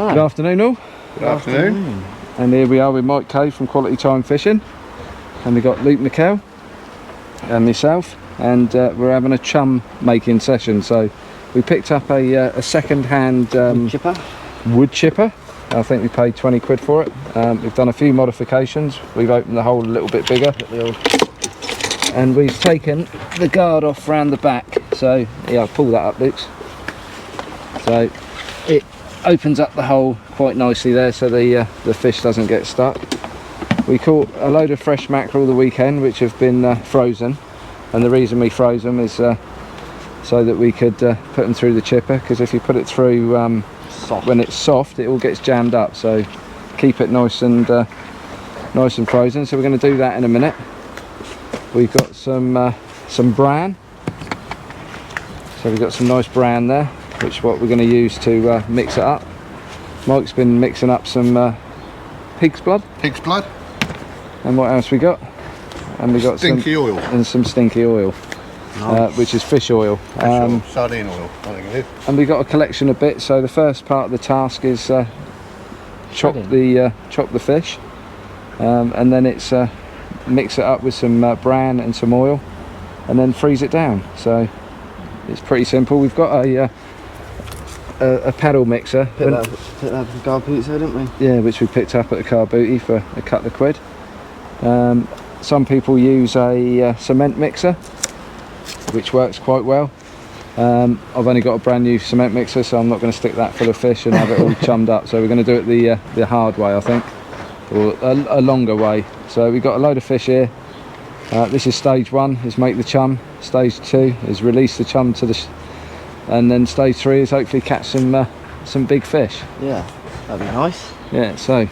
Good afternoon all. Good afternoon. And here we are with Mike Kay from Quality Time Fishing. And we've got Luke Mackerel and myself. And we're having a chum making session. So we picked up a second-hand wood chipper. I think we paid 20 quid for it. We've done a few modifications. We've opened the hole a little bit bigger. And we've taken the guard off round the back. So yeah, I'll pull that up, Luke. So it opens up the hole quite nicely there, so the fish doesn't get stuck. We caught a load of fresh mackerel the weekend, which have been frozen. And the reason we froze them is so that we could put them through the chipper, because if you put it through when it's soft, it all gets jammed up. So keep it nice and frozen. So we're going to do that in a minute. We've got some Bran. So we've got some nice Bran there, which is what we're going to use to mix it up. Mike's been mixing up some pig's blood. Pig's blood. And what else we got? And we got stinky oil. And some stinky oil, nice. Which is fish oil. Sardine oil, I think it is. And we got a collection of bits. So the first part of the task is chop the fish, and then it's mix it up with some Bran and some oil, and then freeze it down. So it's pretty simple. We've got a paddle mixer. Picked that up from car booty, didn't we? Yeah, which we picked up at the car booty for a couple of quid. Some people use a cement mixer, which works quite well. I've only got a brand new cement mixer, so I'm not going to stick that full of fish and have it all chummed up. So we're going to do it the hard way, I think, or a longer way. So we've got a load of fish here. This is stage 1, is make the chum. Stage 2 is release the chum to the and then stage 3 is hopefully catch some big fish. Yeah, that'd be nice. Yeah, so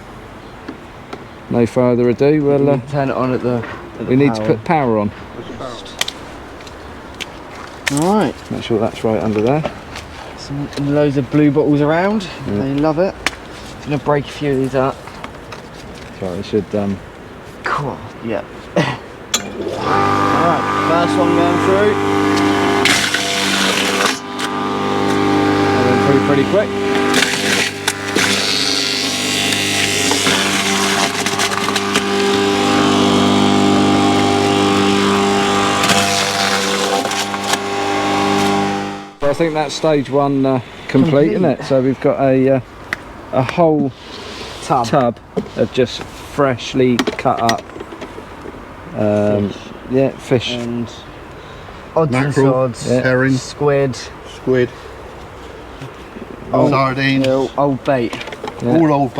no further ado, we'll turn it on at the we need to put power on. Alright. Make sure that's right under there. Some loads of blue bottles around. Yeah. They love it. I'm gonna break a few of these up. So it should Cool. Yeah. Alright, first one going through. Going through pretty quick. So I think that's stage 1 complete, isn't it? So we've got a whole tub of just freshly cut up fish and odds mackerel, and sods, herring, squid, sardines, old bait, all old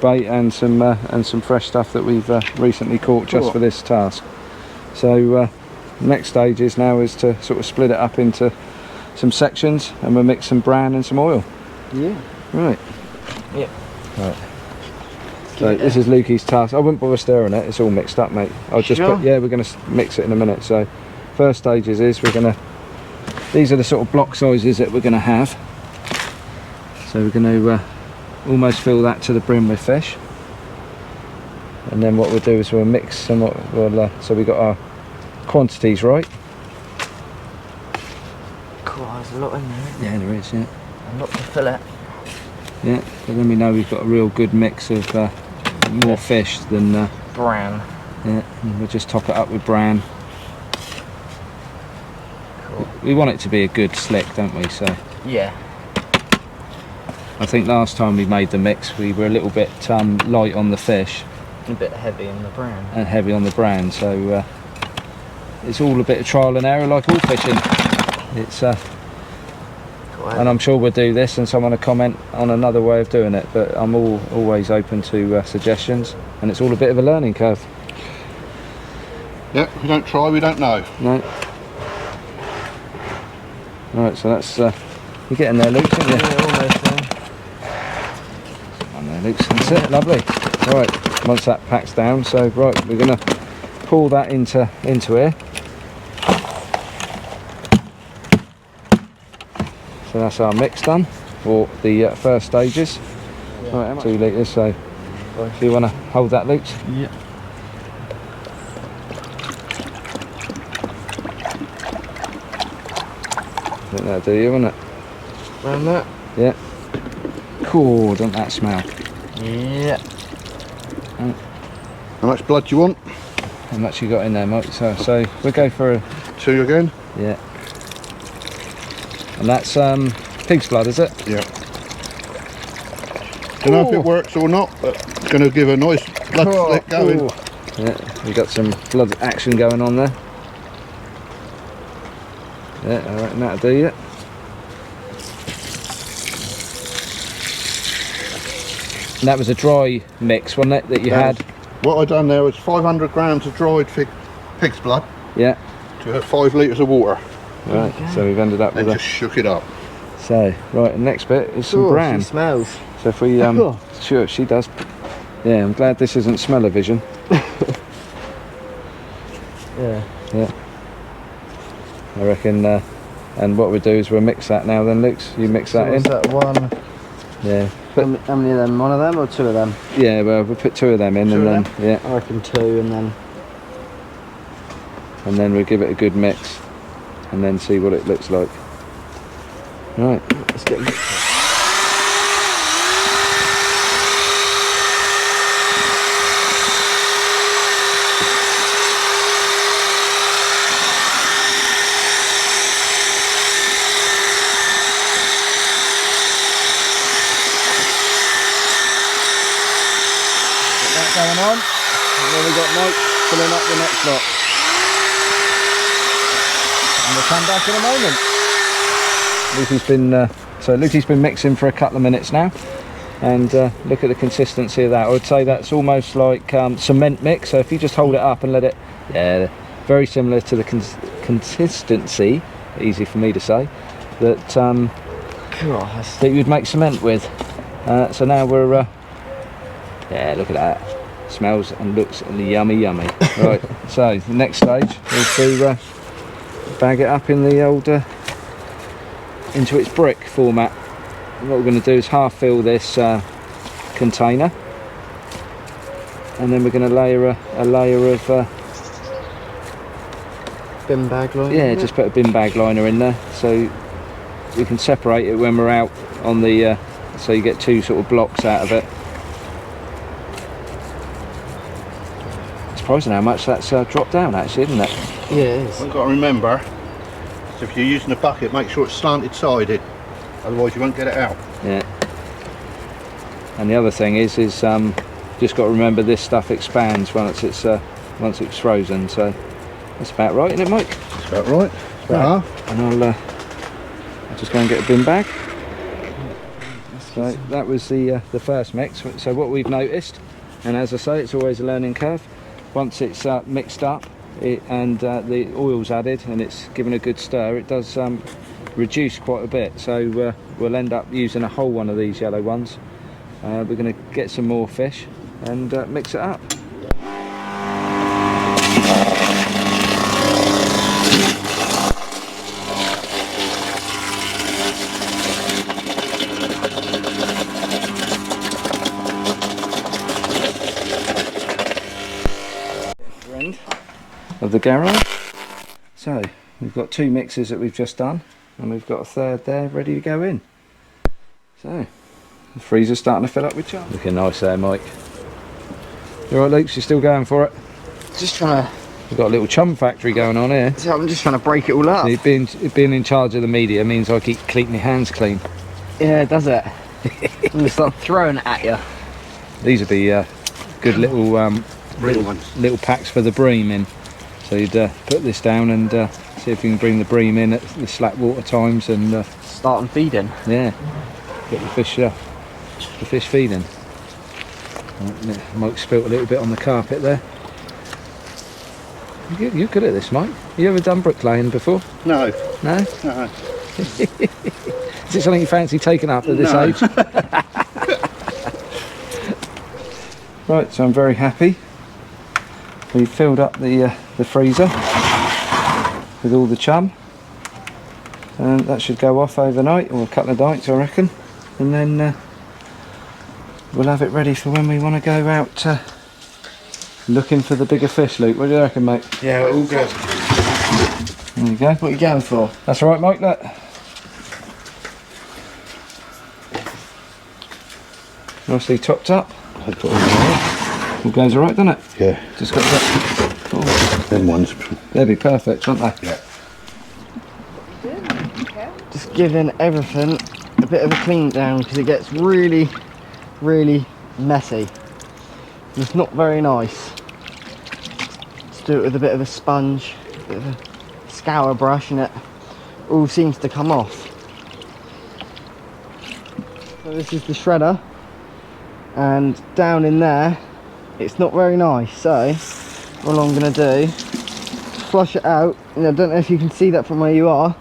bait, and some fresh stuff that we've recently caught just for this task. So next stage is to sort of split it up into some sections, and we'll mix some Bran and some oil. Yeah. Right. Yeah. Right. So this is Lukey's task. I wouldn't bother stirring it, it's all mixed up, mate. I'll just put, we're going to mix it in a minute. So first stages is these are the sort of block sizes that we're going to have. So we're going to almost fill that to the brim with fish. And then what we'll do is we'll mix some, so we got our quantities right. Cool, there's a lot in there. Yeah, there is, yeah. And not to fill it. Yeah, but then we know we've got a real good mix of more fish than Bran. Yeah, and we'll just top it up with Bran. Cool. We want it to be a good slick, don't we? So yeah. I think last time we made the mix, we were a little bit light on the fish, A bit heavy on the Bran. and heavy on the Bran. So it's all a bit of trial and error, like all fishing. It's and I'm sure we'll do this and someone will comment on another way of doing it, but I'm always open to suggestions, and it's all a bit of a learning curve. Yeah, we don't try, we don't know. No. Alright, so that's you're getting there, Luke, aren't you? Yeah, almost there. On there, Luke, that's it, lovely. Alright, once that packs down, so right, we're gonna pour that into here. So that's our mix done for the first stages. Yeah. Right, 2 litres, so if you want to hold that, Luke. Yeah. I think that'll do you, won't it? Around that? Yeah. Cool, doesn't that smell? Yeah. How much blood do you want? How much you got in there, Mike? So we'll go for a 2 again? yeah. And that's pig's blood, is it? Yeah. Don't know if it works or not, but it's going to give a nice blood slick going. Ooh. Yeah, we got some blood action going on there. Yeah, I reckon that'll do you. And that was a dry mix, wasn't it, that you had? What I done there was 500 grams of dried pig's blood Yeah. to 5 litres of water. Right, so we've ended up And with just shook it up. So, right, the next bit is some bran. She smells. So if we, sure, she does. Yeah, I'm glad this isn't smell-o-vision. Yeah. Yeah. I reckon, and what we'll do is we'll mix that now then, Luke. You mix that in. That one? Yeah. How many of them? One of them or 2 of them? Yeah, well, we'll put 2 of them in Two and of then, yeah. I reckon 2 And then we'll give it a good mix and then see what it looks like. Right. let's get it. Going on, and then we've got Mike filling up the next lot. And we'll come back in a moment. Lukey's been mixing for a couple of minutes now, and look at the consistency of that. I would say that's almost like cement mix. So if you just hold it up and let it, yeah, very similar to the consistency. Easy for me to say that that you'd make cement with. So now we're yeah, look at that. Smells and looks yummy. Right, so the next stage is to bag it up in the old into its brick format. And what we're going to do is half fill this container, and then we're going to layer a layer of Bin bag liner. yeah, just put a bin bag liner in there so we can separate it when we're out on the so you get 2 sort of blocks out of it. Surprising how much that's dropped down actually, isn't it? Yeah, it is. What you've got to remember is if you're using a bucket, make sure it's slanted sided, otherwise you won't get it out. Yeah. And the other thing is just got to remember this stuff expands once it's frozen. So that's about right, isn't it, Mike? That's about right. That's about half. And I'll just go and get a bin bag. So that was the first mix. So what we've noticed, and as I say, it's always a learning curve. Once it's mixed up and the oil's added and it's given a good stir, it does reduce quite a bit. So we'll end up using a whole one of these yellow ones. We're going to get some more fish and mix it up. Of the garage. So we've got 2 mixes that we've just done, and we've got a third there ready to go in. So the freezer's starting to fill up with chum. Looking nice there, Mike. You alright, Luke? You're still going for it? Just trying to. We've got a little chum factory going on here. So I'm just trying to break it all up. Being in charge of the media means I keep keeping my hands clean. Yeah, does it? I'm gonna start throwing it at you. These would be good little Little packs for the bream in. So you'd put this down and see if you can bring the bream in at the slack water times and Start and feeding. yeah, get the fish feeding. Mike spilt a little bit on the carpet there. You're good at this, Mike. You ever done bricklaying before? No. No? No. Is it something you fancy taking up at this No. age? Right, so I'm very happy. We've filled up the freezer with all the chum, and that should go off overnight or a couple of nights, I reckon, and then we'll have it ready for when we want to go out looking for the bigger fish. Luke, what do you reckon, mate? Yeah, all good. There you go. What are you going for? That's all right, Mike. Look. nicely topped up. I got all All goes alright, doesn't it? yeah. Just got that. Oh, Them ones. they'd be perfect, wouldn't they? Yeah. Just giving everything a bit of a clean down because it gets really, really messy. It's not very nice. Just do it with a bit of a sponge, a bit of a scour brush, and it all seems to come off. So this is the shredder, and down in there it's not very nice, so all I'm going to do is flush it out. And I don't know if you can see that from where you are,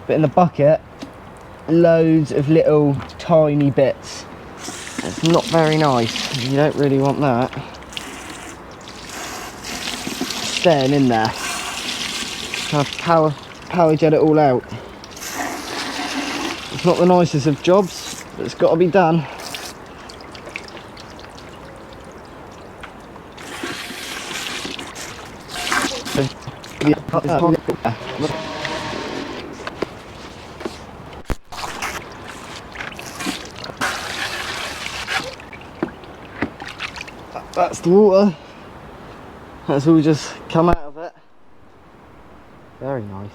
but in the bucket loads of little tiny bits. It's not very nice, you don't really want that staying in there. Kind of power jet it all out. It's not the nicest of jobs, but it's got to be done. That's the water. That's all just come out of it. Very nice.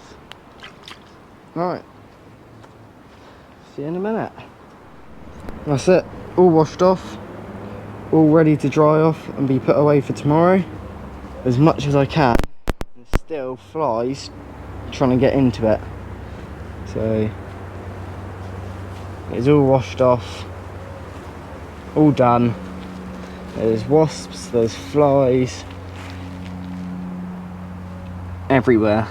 Right. See you in a minute. That's it. All washed off. All ready to dry off and be put away for tomorrow. As much as I can. There's still flies trying to get into it. So it's all washed off. All done. There's wasps, there's flies everywhere.